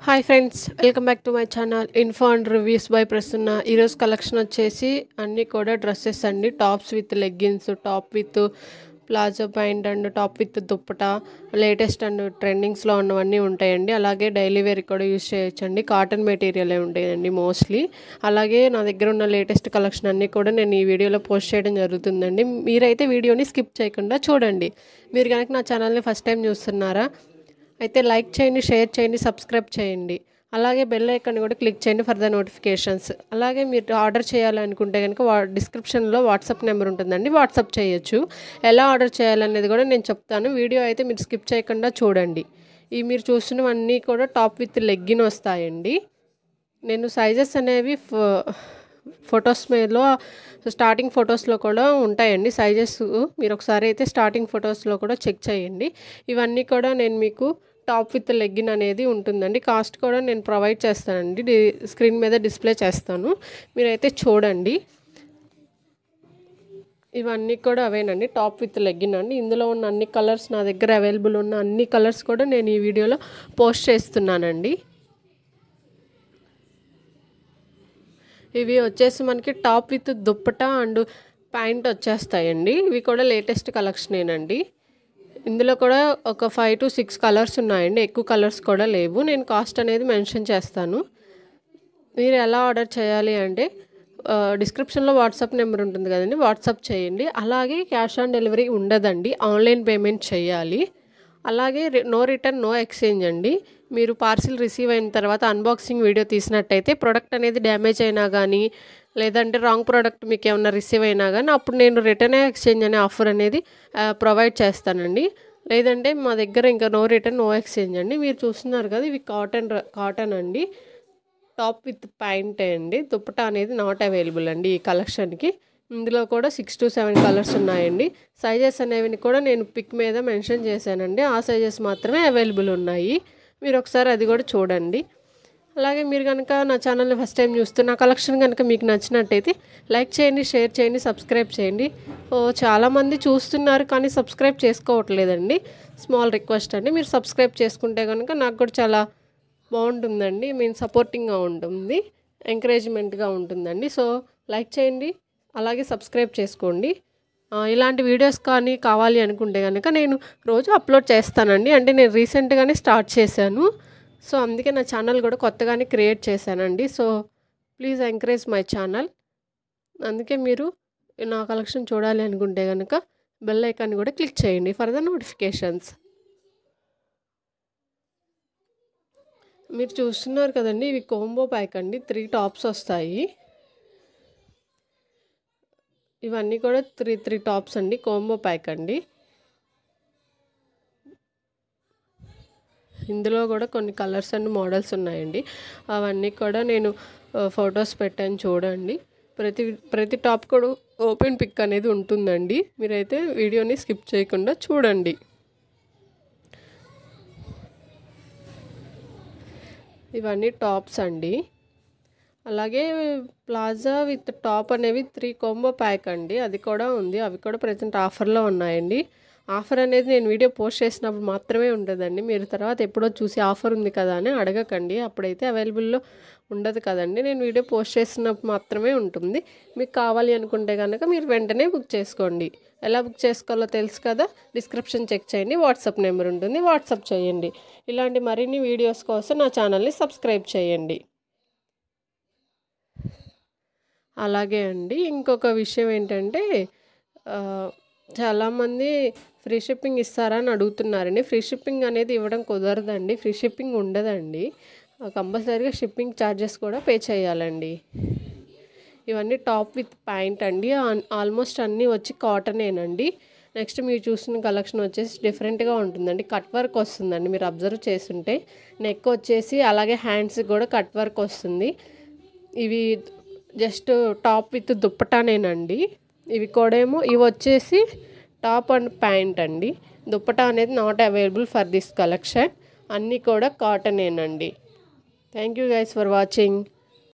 Hi friends, welcome back to my channel info and reviews by Prasanna. ఈరోజు collection వచ్చేసి అన్నీ కూడా డ్రెస్సెస్ అండి. Tops with leggings, top with palazzo pant and top with dupatta, latest and ట్రెండింగ్స్లో ఉన్నవన్నీ ఉంటాయండి. అలాగే డైలీ వేర్ కూడా యూజ్ చేయొచ్చండి. కాటన్ మెటీరియలే ఉంటాయండి మోస్ట్లీ. అలాగే నా దగ్గర ఉన్న లేటెస్ట్ కలెక్షన్ అన్నీ కూడా నేను ఈ వీడియోలో పోస్ట్ చేయడం జరుగుతుందండి. మీరైతే వీడియోని స్కిప్ చేయకుండా చూడండి. మీరు కనుక నా ఛానల్ని ఫస్ట్ టైం చూస్తున్నారా అయితే లైక్ చేయండి, షేర్ చేయండి, సబ్స్క్రైబ్ చేయండి. అలాగే బెల్ ఐకాన్ కూడా క్లిక్ చేయండి ఫర్ ద నోటిఫికేషన్స్. అలాగే మీరు ఆర్డర్ చేయాలనుకుంటే కనుక డిస్క్రిప్షన్లో వాట్సాప్ నెంబర్ ఉంటుందండి, వాట్సాప్ చేయొచ్చు. ఎలా ఆర్డర్ చేయాలనేది కూడా నేను చెప్తాను. వీడియో అయితే మీరు స్కిప్ చేయకుండా చూడండి. ఈ మీరు చూస్తున్నవన్నీ కూడా టాప్ విత్ లెగ్గిన్ వస్తాయండి. నేను సైజెస్ అనేవి ఫొటోస్ మీదలో స్టార్టింగ్ ఫొటోస్లో కూడా ఉంటాయండి సైజెస్. మీరు ఒకసారి అయితే స్టార్టింగ్ ఫొటోస్లో కూడా చెక్ చేయండి. ఇవన్నీ కూడా నేను మీకు టాప్ విత్ లెగ్గిన్ అనేది ఉంటుందండి. కాస్ట్ కూడా నేను ప్రొవైడ్ చేస్తానండి, స్క్రీన్ మీద డిస్ప్లే చేస్తాను, మీరైతే చూడండి. ఇవన్నీ కూడా అవేనండి, టాప్ విత్ లెగ్గిన్ అండి. ఇందులో ఉన్న అన్ని కలర్స్, నా దగ్గర అవైలబుల్ ఉన్న అన్ని కలర్స్ కూడా నేను ఈ వీడియోలో పోస్ట్ చేస్తున్నానండి. ఇవి వచ్చేసి మనకి top with dupatta and pant వచ్చేస్తాయండి. ఇవి కూడా లేటెస్ట్ కలెక్షనేనండి. ఇందులో కూడా ఒక 5 to 6 కలర్స్ ఉన్నాయండి, ఎక్కువ కలర్స్ కూడా లేవు. నేను కాస్ట్ అనేది మెన్షన్ చేస్తాను. మీరు ఎలా ఆర్డర్ చేయాలి అంటే డిస్క్రిప్షన్లో వాట్సాప్ నెంబర్ ఉంటుంది కదండి, వాట్సాప్ చేయండి. అలాగే క్యాష్ ఆన్ డెలివరీ ఉండదండి, ఆన్లైన్ పేమెంట్ చేయాలి. అలాగే నో రిటర్న్ నో ఎక్స్చేంజ్ అండి. మీరు పార్సిల్ రిసీవ్ అయిన తర్వాత అన్బాక్సింగ్ వీడియో తీసినట్టయితే ప్రోడక్ట్ అనేది డ్యామేజ్ అయినా కానీ, లేదంటే రాంగ్ ప్రోడక్ట్ మీకు ఏమన్నా రిసీవ్ అయినా కానీ అప్పుడు నేను రిటర్న్ ఎక్స్చేంజ్ అనే ఆఫర్ అనేది ప్రొవైడ్ చేస్తానండి. లేదంటే మా దగ్గర ఇంకా నో రిటర్న్ నో ఎక్స్చేంజ్ అండి. మీరు చూస్తున్నారు కదా, ఇవి కాటన్ అండి, టాప్ విత్ ప్యాంట్ అండి. దుప్పట అనేది నాట్ అవైలబుల్ అండి ఈ కలెక్షన్కి. ఇందులో కూడా 6 to 7 కలర్స్ ఉన్నాయండి. సైజెస్ అనేవి కూడా నేను పిక్ మీద మెన్షన్ చేశానండి, ఆ సైజెస్ మాత్రమే అవైలబుల్ ఉన్నాయి. మీరు ఒకసారి అది కూడా చూడండి. అలాగే మీరు కనుక నా ఛానల్ని ఫస్ట్ టైం చూస్తున్న కలెక్షన్ కనుక మీకు నచ్చినట్టయితే లైక్ చేయండి, షేర్ చేయండి, సబ్స్క్రైబ్ చేయండి. చాలామంది చూస్తున్నారు కానీ సబ్స్క్రైబ్ చేసుకోవట్లేదండి. స్మాల్ రిక్వెస్ట్ అండి, మీరు సబ్స్క్రైబ్ చేసుకుంటే కనుక నాకు కూడా చాలా బాగుంటుందండి. మీన్ సపోర్టింగ్గా ఉంటుంది, ఎంకరేజ్మెంట్గా ఉంటుందండి. సో లైక్ చేయండి, అలాగే సబ్స్క్రైబ్ చేసుకోండి. ఇలాంటి వీడియోస్ కానీ కావాలి అనుకుంటే కనుక నేను రోజు అప్లోడ్ చేస్తానండి. అంటే నేను రీసెంట్గానే స్టార్ట్ చేశాను, సో అందుకే నా ఛానల్ కూడా కొత్తగానే క్రియేట్ చేశానండి. So please encourage my channel. అందుకే మీరు నా కలెక్షన్ చూడాలి అనుకుంటే కనుక బెల్ ఐకాన్ కూడా క్లిక్ చేయండి ఫర్ ద నోటిఫికేషన్స్. మీరు చూస్తున్నారు కదండి, ఇవి కోంబో ప్యాక్ అండి, 3 టాప్స్ వస్తాయి. ఇవన్నీ కూడా 3 టాప్స్ అండి, కోంబో ప్యాక్ అండి. ఇందులో కూడా కొన్ని కలర్స్ అండ్ మోడల్స్ ఉన్నాయండి. అవన్నీ కూడా నేను ఫొటోస్ పెట్టాను చూడండి. ప్రతి టాప్ కూడా ఓపెన్ పిక్ అనేది ఉంటుందండి. మీరైతే వీడియోని స్కిప్ చేయకుండా చూడండి. ఇవన్నీ టాప్స్ అండి. అలాగే ప్లాజా విత్ టాప్ అనేవి 3 కాంబో ప్యాక్ అండి, అది కూడా ఉంది. అవి కూడా ప్రజెంట్ ఆఫర్లో ఉన్నాయండి. ఆఫర్ అనేది నేను వీడియో పోస్ట్ చేసినప్పుడు మాత్రమే ఉంటుందండి. మీరు తర్వాత ఎప్పుడో చూసి ఆఫర్ ఉంది కదా అని అడగకండి, అప్పుడైతే అవైలబుల్లో ఉండదు కదండి. నేను వీడియో పోస్ట్ చేసినప్పుడు మాత్రమే ఉంటుంది. మీకు కావాలి అనుకుంటే కనుక మీరు వెంటనే బుక్ చేసుకోండి. ఎలా బుక్ చేసుకోవాలో తెలుసు కదా, డిస్క్రిప్షన్ చెక్ చేయండి, వాట్సాప్ నెంబర్ ఉంటుంది, వాట్సాప్ చేయండి. ఇలాంటి మరిన్ని వీడియోస్ కోసం నా ఛానల్ని సబ్స్క్రైబ్ చేయండి. అలాగే అండి, ఇంకొక విషయం ఏంటంటే చాలామంది ఫ్రీ షిప్పింగ్ ఇస్తారా అని అడుగుతున్నారండి. ఫ్రీ షిప్పింగ్ అనేది ఇవ్వడం కుదరదండి, ఫ్రీ షిప్పింగ్ ఉండదండి. కంపల్సరీగా షిప్పింగ్ ఛార్జెస్ కూడా పే చేయాలండి. ఇవన్నీ టాప్ విత్ ప్యాంట్ అండి. ఆల్మోస్ట్ అన్నీ వచ్చి కాటనేనండి. నెక్స్ట్ మీరు చూసిన కలెక్షన్ వచ్చేసి డిఫరెంట్గా ఉంటుందండి, కట్ వర్క్ వస్తుందండి. మీరు అబ్జర్వ్ చేస్తుంటే నెక్ వచ్చేసి అలాగే హ్యాండ్స్ కూడా కట్ వర్క్ వస్తుంది. ఇవి జస్ట్ టాప్ విత్ దుప్పటానేనండి. ఇవి వచ్చేసి టాప్ అండ్ ప్యాంట్ అండి. దుప్పటా అనేది not available for this collection. అన్నీ కూడా కాటనేనండి. Thank you guys for watching.